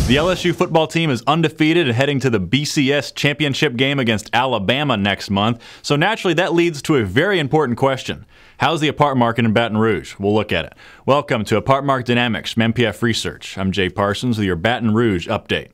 The LSU football team is undefeated and heading to the BCS championship game against Alabama next month. So naturally, that leads to a very important question. How's the apartment market in Baton Rouge? We'll look at it. Welcome to Apartment Market Dynamics from MPF Research. I'm Jay Parsons with your Baton Rouge update.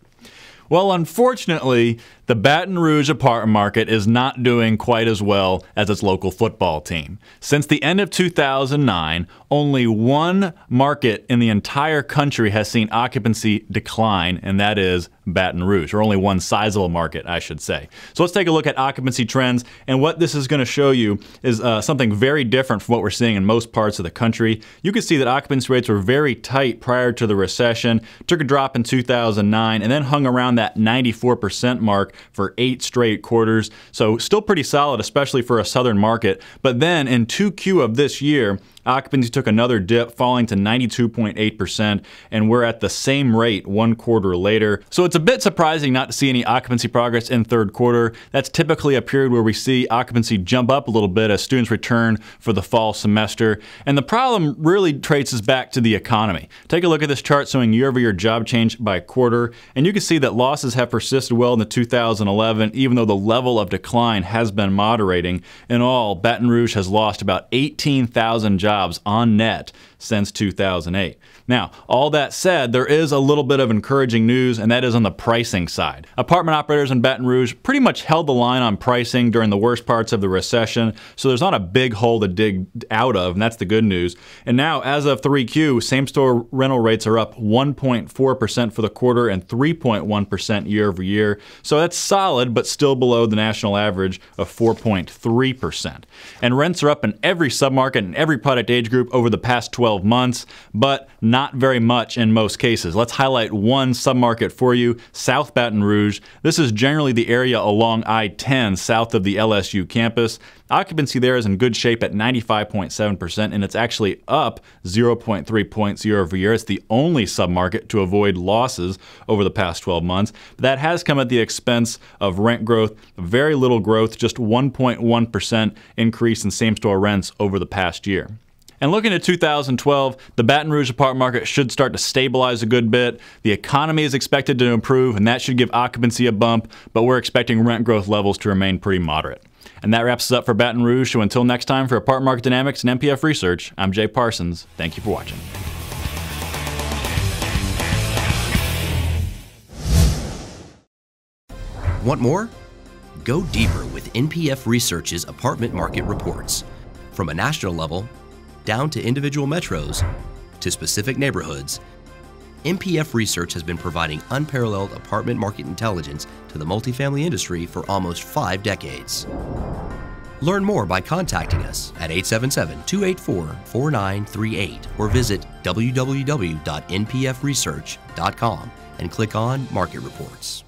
Well, unfortunately, the Baton Rouge apartment market is not doing quite as well as its local football team. Since the end of 2009, only one market in the entire country has seen occupancy decline, and that is Baton Rouge, or only one sizable market, I should say. So let's take a look at occupancy trends, and what this is going to show you is something very different from what we're seeing in most parts of the country. You can see that occupancy rates were very tight prior to the recession, took a drop in 2009, and then hung around that 94% mark for 8 straight quarters. So still pretty solid, especially for a southern market. But then in 2Q of this year, occupancy took another dip, falling to 92.8%, and we're at the same rate 1 quarter later. So it's a bit surprising not to see any occupancy progress in third quarter. That's typically a period where we see occupancy jump up a little bit as students return for the fall semester. And the problem really traces back to the economy. Take a look at this chart showing year-over-year job change by quarter, and you can see that losses have persisted well into 2011, even though the level of decline has been moderating. In all, Baton Rouge has lost about 18,000 jobs on net since 2008. Now, all that said, there is a little bit of encouraging news, and that is on the pricing side. Apartment operators in Baton Rouge pretty much held the line on pricing during the worst parts of the recession, so there's not a big hole to dig out of, and that's the good news. And now, as of 3Q, same-store rental rates are up 1.4% for the quarter and 3.1% year over year. So that's solid, but still below the national average of 4.3%. And rents are up in every submarket and every product age group over the past 12 months, but not very much in most cases. Let's highlight one submarket for you, South Baton Rouge. This is generally the area along I-10 south of the LSU campus. Occupancy there is in good shape at 95.7%, and it's actually up 0.3 points year over year. It's the only submarket to avoid losses over the past 12 months. But that has come at the expense of rent growth, very little growth, just 1.1% increase in same-store rents over the past year. And looking at 2012, the Baton Rouge apartment market should start to stabilize a good bit. The economy is expected to improve, and that should give occupancy a bump, but we're expecting rent growth levels to remain pretty moderate. And that wraps us up for Baton Rouge. So until next time, for Apartment Market Dynamics and MPF Research, I'm Jay Parsons. Thank you for watching. Want more? Go deeper with MPF Research's apartment market reports. From a national level, down to individual metros, to specific neighborhoods, MPF Research has been providing unparalleled apartment market intelligence to the multifamily industry for almost 5 decades. Learn more by contacting us at 877-284-4938 or visit www.npfresearch.com and click on Market Reports.